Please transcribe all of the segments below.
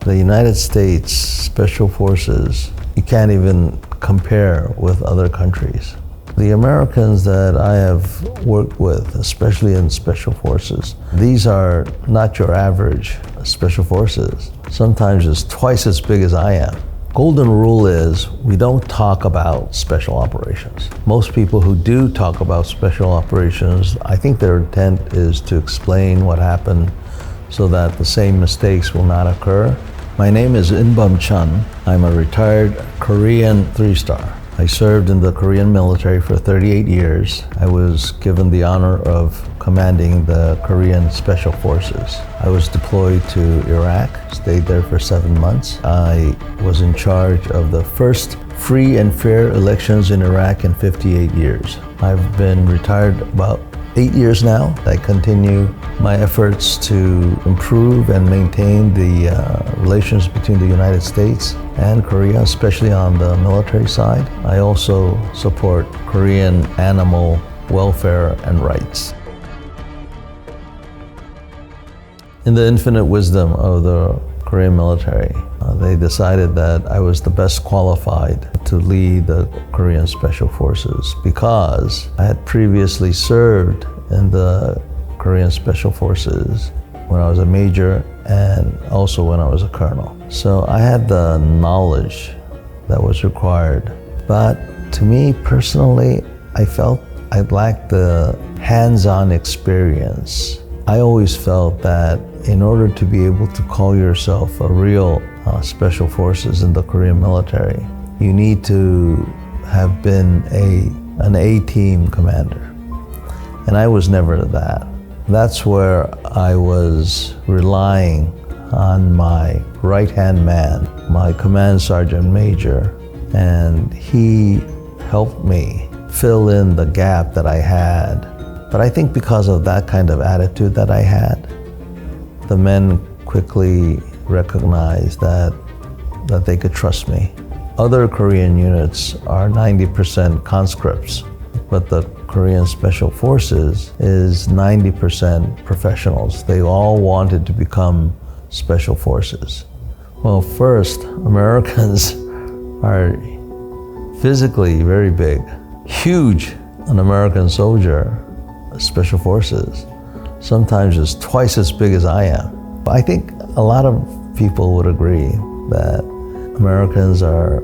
The United States Special Forces, you can't even compare with other countries. The Americans that I have worked with, especially in Special Forces, these are not your average Special Forces. Sometimes it's twice as big as I am. Golden rule is we don't talk about special operations. Most people who do talk about special operations, I think their intent is to explain what happened so that the same mistakes will not occur. My name is In-Bum Chun. I'm a retired Korean 3-star. I served in the Korean military for 38 years. I was given the honor of commanding the Korean Special Forces. I was deployed to Iraq, stayed there for 7 months. I was in charge of the first free and fair elections in Iraq in 58 years. I've been retired about 8 years now. I continue my efforts to improve and maintain the relations between the United States and Korea, especially on the military side. I also support Korean animal welfare and rights. In the infinite wisdom of the Korean military, they decided that I was the best qualified to lead the Korean Special Forces because I had previously served in the Korean Special Forces when I was a major and also when I was a colonel. So I had the knowledge that was required. But to me personally, I felt I lacked the hands-on experience. I always felt that in order to be able to call yourself a real Special Forces in the Korean military, you need to have been an A-team commander. And I was never that. That's where I was relying on my right-hand man, my command sergeant major, and he helped me fill in the gap that I had. But I think because of that kind of attitude that I had, the men quickly recognized that they could trust me. Other Korean units are 90% conscripts, but the Korean Special Forces is 90% professionals. They all wanted to become Special Forces. Well, first, Americans are physically very big. Huge, an American soldier, Special Forces, sometimes is twice as big as I am. I think a lot of people would agree that Americans are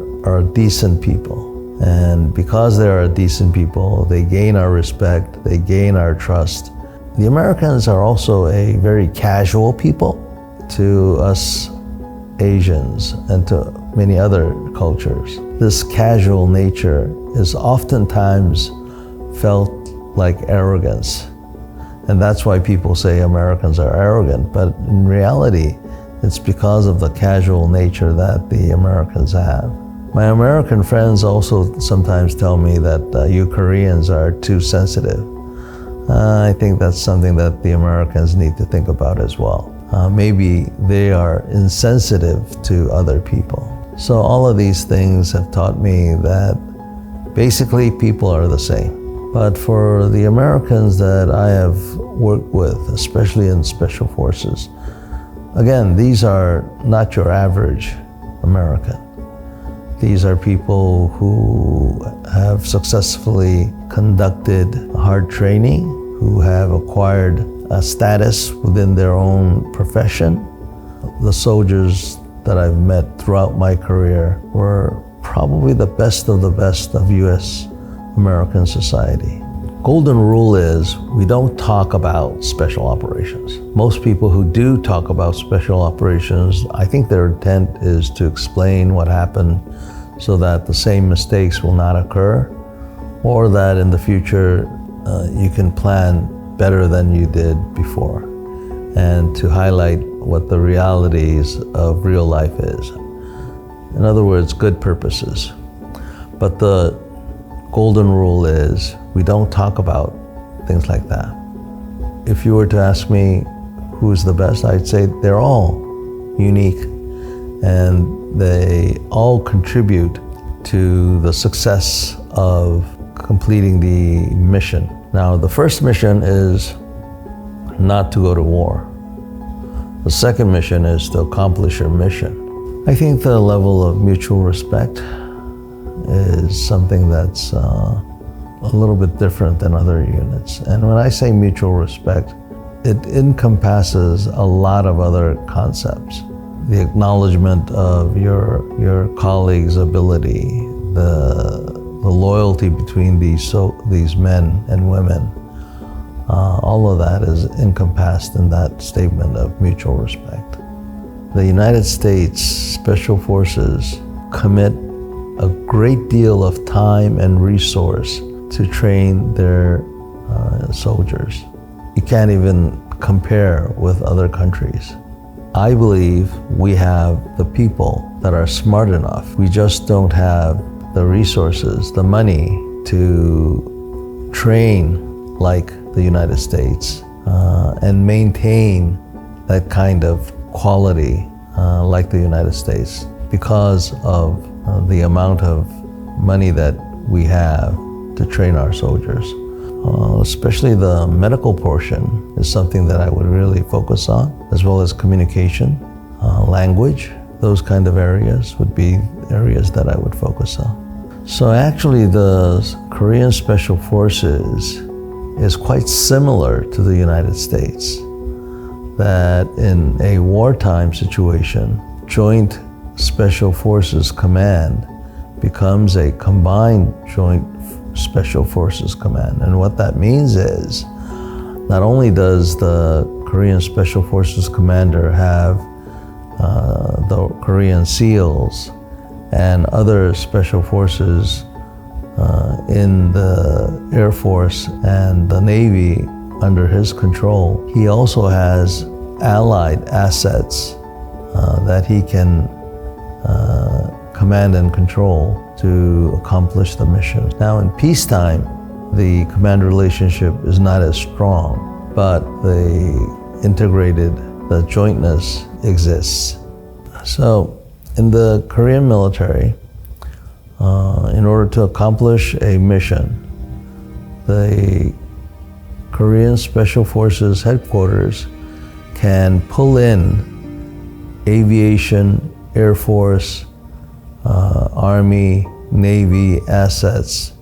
decent people. And because they are decent people, they gain our respect, they gain our trust. The Americans are also a very casual people to us Asians and to many other cultures. This casual nature is oftentimes felt like arrogance. And that's why people say Americans are arrogant. But in reality, it's because of the casual nature that the Americans have. My American friends also sometimes tell me that you Koreans are too sensitive. I think that's something that the Americans need to think about as well. Maybe they are insensitive to other people. So all of these things have taught me that basically people are the same. But for the Americans that I have worked with, especially in Special Forces, again, these are not your average American. These are people who have successfully conducted hard training, who have acquired a status within their own profession. The soldiers that I've met throughout my career were probably the best of U.S. American society. Golden rule is we don't talk about special operations. Most people who do talk about special operations, I think their intent is to explain what happened so that the same mistakes will not occur, or that in the future you can plan better than you did before, and to highlight what the realities of real life is. In other words, good purposes. But the golden rule is we don't talk about things like that. If you were to ask me who's the best, I'd say they're all unique and they all contribute to the success of completing the mission. Now, the first mission is not to go to war. The second mission is to accomplish your mission. I think the level of mutual respect is something that's a little bit different than other units. And when I say mutual respect, it encompasses a lot of other concepts. The acknowledgement of your colleague's ability, the loyalty between these men and women, all of that is encompassed in that statement of mutual respect. The United States Special Forces commit a great deal of time and resource to train their soldiers. You can't even compare with other countries. I believe we have the people that are smart enough. We just don't have the resources, the money to train like the United States and maintain that kind of quality like the United States because of the amount of money that we have to train our soldiers. Especially the medical portion is something that I would really focus on, as well as communication, language. Those kind of areas would be areas that I would focus on. So actually the Korean Special Forces is quite similar to the United States, that in a wartime situation, Joint Special Forces Command becomes a combined Joint Special Forces Command. And what that means is, not only does the Korean Special Forces Commander have the Korean SEALs and other special forces in the Air Force and the Navy under his control, he also has allied assets that he can command and control to accomplish the mission. Now in peacetime, the command relationship is not as strong, but the jointness exists. So in the Korean military, in order to accomplish a mission, the Korean Special Forces headquarters can pull in aviation, Air Force, Army, Navy assets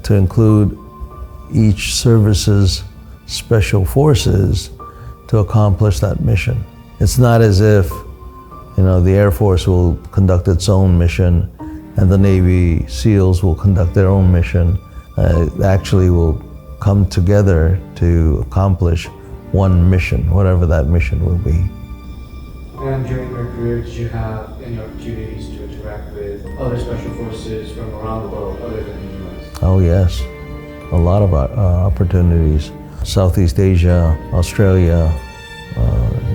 to include each service's special forces to accomplish that mission. It's not as if, the Air Force will conduct its own mission and the Navy SEALs will conduct their own mission. It actually will come together to accomplish one mission, whatever that mission will be. And during your career, did you have any opportunities to interact with other special forces from around the world other than the U.S.? Oh yes, a lot of opportunities. Southeast Asia, Australia,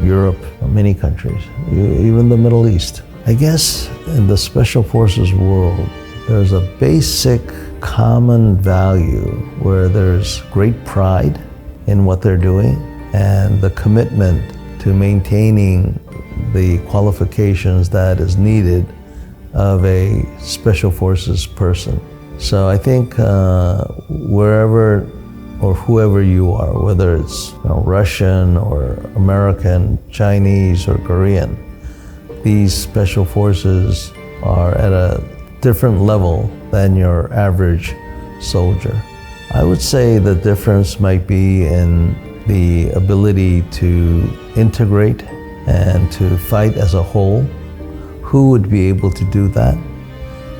Europe, many countries, even the Middle East. I guess in the Special Forces world, there's a basic common value where there's great pride in what they're doing and the commitment to maintaining the qualifications that is needed of a Special Forces person. So I think wherever or whoever you are, whether it's Russian or American, Chinese or Korean, these Special Forces are at a different level than your average soldier. I would say the difference might be in the ability to integrate and to fight as a whole. Who would be able to do that?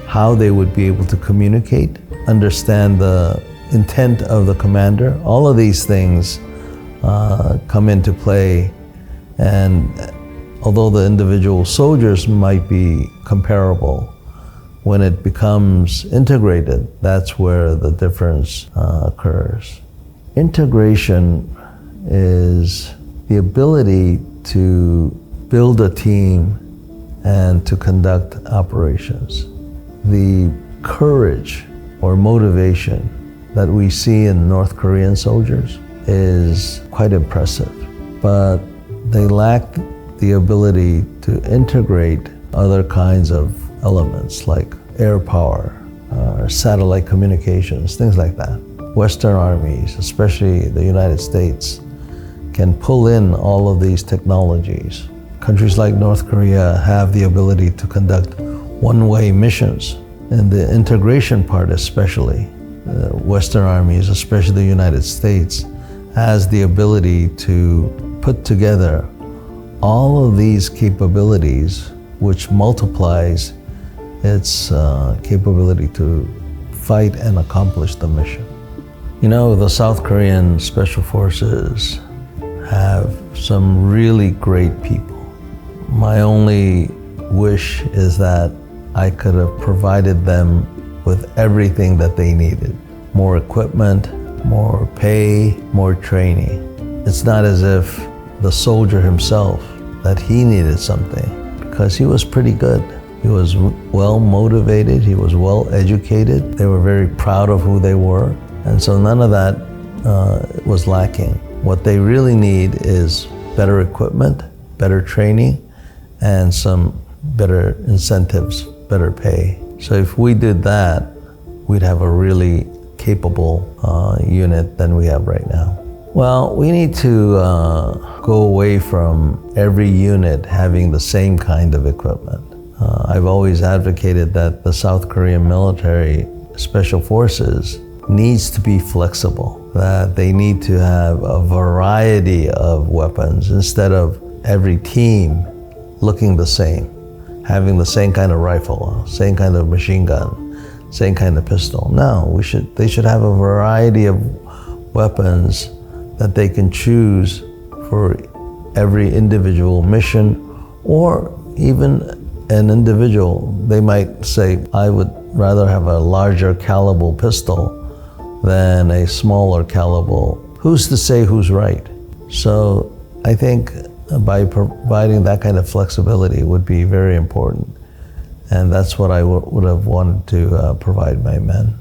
How they would be able to communicate, understand the intent of the commander. All of these things come into play, and although the individual soldiers might be comparable, when it becomes integrated, that's where the difference occurs. Integration is the ability to build a team and to conduct operations. The courage or motivation that we see in North Korean soldiers is quite impressive, but they lack the ability to integrate other kinds of elements like air power, satellite communications, things like that. Western armies, especially the United States, can pull in all of these technologies. Countries like North Korea have the ability to conduct one-way missions. In the integration part especially, Western armies, especially the United States, has the ability to put together all of these capabilities, which multiplies its capability to fight and accomplish the mission. You know, the South Korean Special Forces have some really great people. My only wish is that I could have provided them with everything that they needed. More equipment, more pay, more training. It's not as if the soldier himself, that he needed something, because he was pretty good. He was well motivated, he was well educated, they were very proud of who they were, and so none of that was lacking. What they really need is better equipment, better training, and some better incentives, better pay. So if we did that, we'd have a really capable unit than we have right now. Well, we need to go away from every unit having the same kind of equipment. I've always advocated that the South Korean military special forces needs to be flexible, that they need to have a variety of weapons instead of every team looking the same, having the same kind of rifle, same kind of machine gun, same kind of pistol. No, they should have a variety of weapons that they can choose for every individual mission, or even an individual. They might say, I would rather have a larger caliber pistol than a smaller caliber. Who's to say who's right? So I think by providing that kind of flexibility would be very important. And that's what I would have wanted to provide my men.